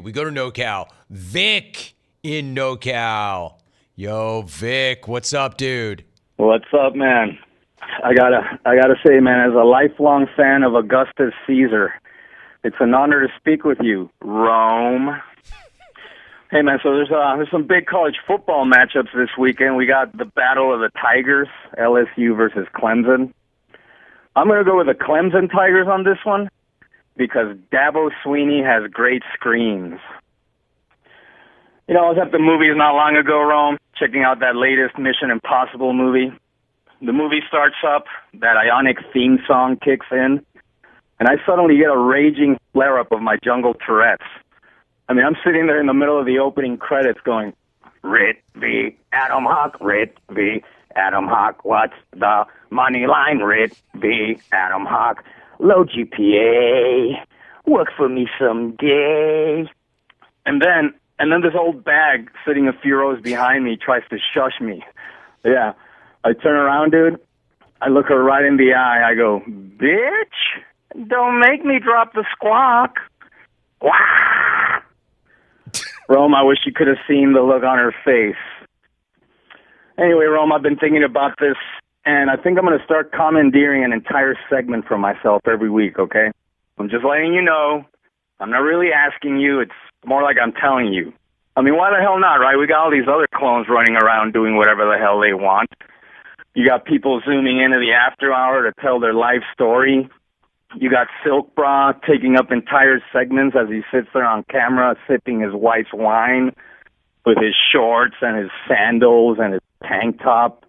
We go to Nocal. Vic in Nocal. Yo, Vic, what's up, dude? What's up, man? I gotta say, man, as a lifelong fan of Augustus Caesar, it's an honor to speak with you, Rome. Hey, man, so there's some big college football matchups this weekend. We got the Battle of the Tigers, LSU versus Clemson. I'm going to go with the Clemson Tigers on this one because Dabo Swinney has great screams. You know, I was at the movies not long ago, Rome, checking out that latest Mission Impossible movie. The movie starts up, that ionic theme song kicks in, and I suddenly get a raging flare-up of my jungle Tourette's. I mean, I'm sitting there in the middle of the opening credits going, Ritt v. Adam Hawk, Ritt v. Adam Hawk, what's the money line? Ritt v. Adam Hawk, low GPA, work for me someday. And then this old bag sitting a few rows behind me tries to shush me. Yeah, I turn around, dude. I look her right in the eye. I go, bitch, don't make me drop the squawk. Wah! Rome, I wish you could have seen the look on her face. Anyway, Rome, I've been thinking about this, and I think I'm going to start commandeering an entire segment for myself every week, okay? I'm just letting you know. I'm not really asking you. It's more like I'm telling you. I mean, why the hell not, right? We got all these other clones running around doing whatever the hell they want. You got people zooming into the after hour to tell their life story. You got Silk Bra taking up entire segments as he sits there on camera sipping his wife's wine with his shorts and his sandals and his tank top.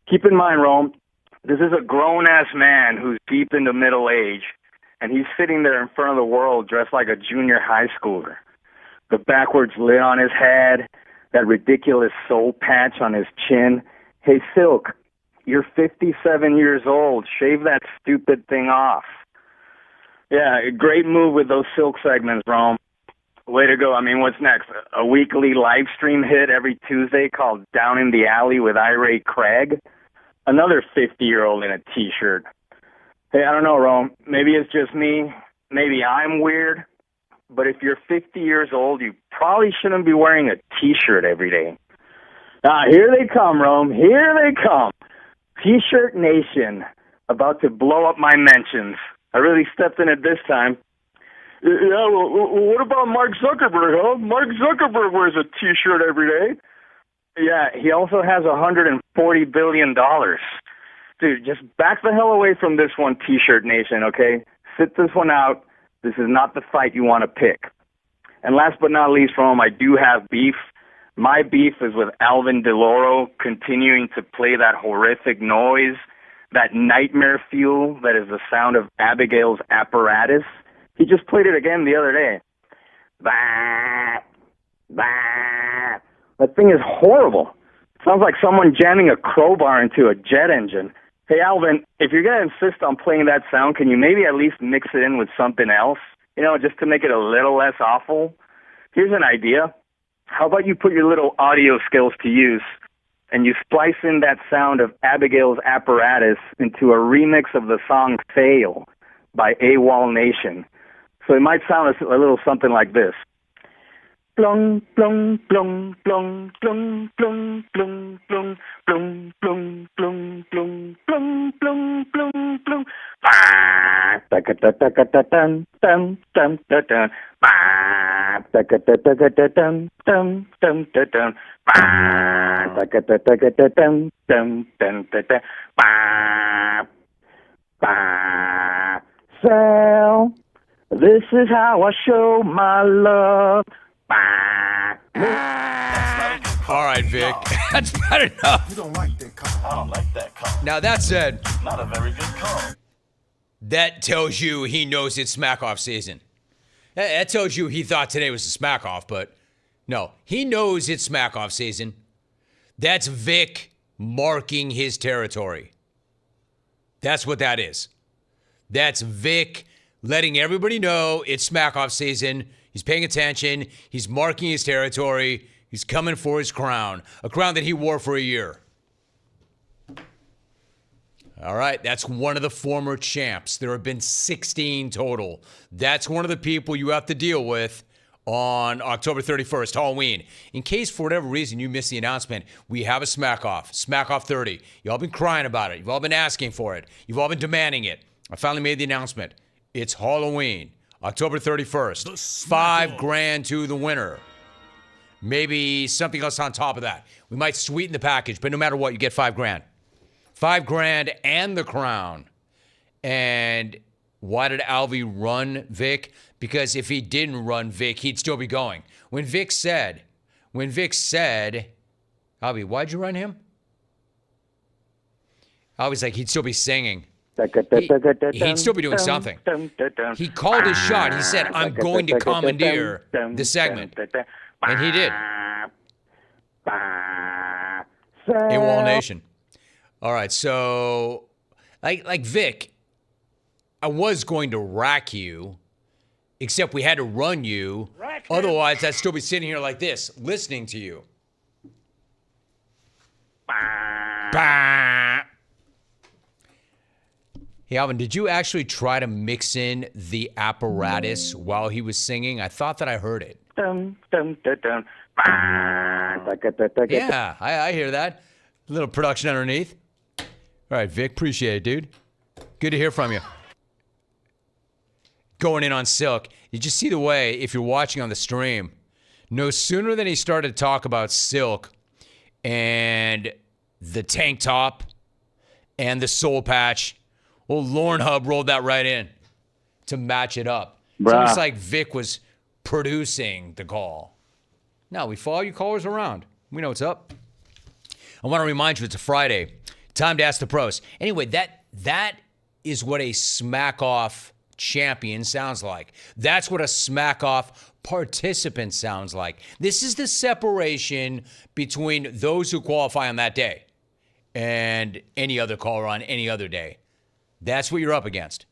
Keep in mind, Rome, this is a grown-ass man who's deep into middle age, and he's sitting there in front of the world dressed like a junior high schooler. The backwards lid on his head, that ridiculous soul patch on his chin. Hey, Silk, you're 57 years old. Shave that stupid thing off. Yeah, great move with those Silk segments, Rome. Way to go. I mean, what's next? A weekly live stream hit every Tuesday called Down in the Alley with Irate Craig? Another 50-year-old in a T-shirt. Hey, I don't know, Rome. Maybe it's just me. Maybe I'm weird. But if you're 50 years old, you probably shouldn't be wearing a T-shirt every day. Here they come, Rome. Here they come. T-shirt Nation, about to blow up my mentions. I really stepped in it this time. Yeah, well, what about Mark Zuckerberg, huh? Mark Zuckerberg wears a T-shirt every day. Yeah, he also has $140 billion. Dude, just back the hell away from this one, T-shirt Nation, okay? Sit this one out. This is not the fight you want to pick. And last but not least, Rome, I do have beef. My beef is with Alvin Delloro continuing to play that horrific noise, that nightmare fuel that is the sound of Abigale's apparatus. He just played it again the other day. Bah, bah. That thing is horrible. Sounds like someone jamming a crowbar into a jet engine. Hey, Alvin, if you're going to insist on playing that sound, can you maybe at least mix it in with something else? You know, just to make it a little less awful? Here's an idea. How about you put your little audio skills to use and you splice in that sound of Abigale's apparatus into a remix of the song Fail by Awolnation. So it might sound a little something like this. Blung, blung, blung, blung, blung, blung, blung, blung, blung, blung, blung, blung, blung, blung, blung, blung. Ba da da da da da dun dun dun dun dun. Ba da da da da da dun dun dun dun dun. Ba da da da da da dun dun dun dun dun. Ba ba. So this is how I show my love. All right, Vic. That's bad enough. You don't like that call. I don't like that call. Now, that said, Not a very good call. that tells you he knows it's smack-off season. That tells you he thought today was a smack-off, but no. He knows it's smack-off season. That's Vic marking his territory. That's what that is. That's Vic letting everybody know it's smack-off season. He's paying attention. He's marking his territory. He's coming for his crown, a crown that he wore for a year. All right, that's one of the former champs. There have been 16 total. That's one of the people you have to deal with on October 31st, Halloween. In case for whatever reason you missed the announcement, we have a Smack Off 30. Y'all been crying about it. You've all been asking for it. You've all been demanding it. I finally made the announcement. It's Halloween, October 31st. $5,000 to the winner. Maybe something else on top of that. We might sweeten the package, but no matter what, you get $5,000. $5,000 and the crown. And why did Alvie run Vic? Because if he didn't run Vic, he'd still be going. When Vic said, Alvie, why'd you run him? Alvie's like, he'd still be singing. He'd still be doing something. He called his shot. He said, I'm going to commandeer the segment. And he did. Awolnation. All right, so like Vic, I was going to rack you, except we had to run you. Otherwise, I'd still be sitting here like this, listening to you. Bah. Hey, Alvin, did you actually try to mix in the apparatus while he was singing? I thought that I heard it. Yeah, I hear that. A little production underneath. All right, Vic, appreciate it, dude. Good to hear from you. Going in on Silk. You just see the way, if you're watching on the stream, no sooner than he started to talk about Silk and the tank top and the soul patch, well, Lorne Hub rolled that right in to match it up. It's almost like Vic was producing the call. Now, we follow you callers around. We know what's up. I want to remind you, it's a Friday. Time to ask the pros. Anyway, that is what a smack-off champion sounds like. That's what a smack-off participant sounds like. This is the separation between those who qualify on that day and any other caller on any other day. That's what you're up against.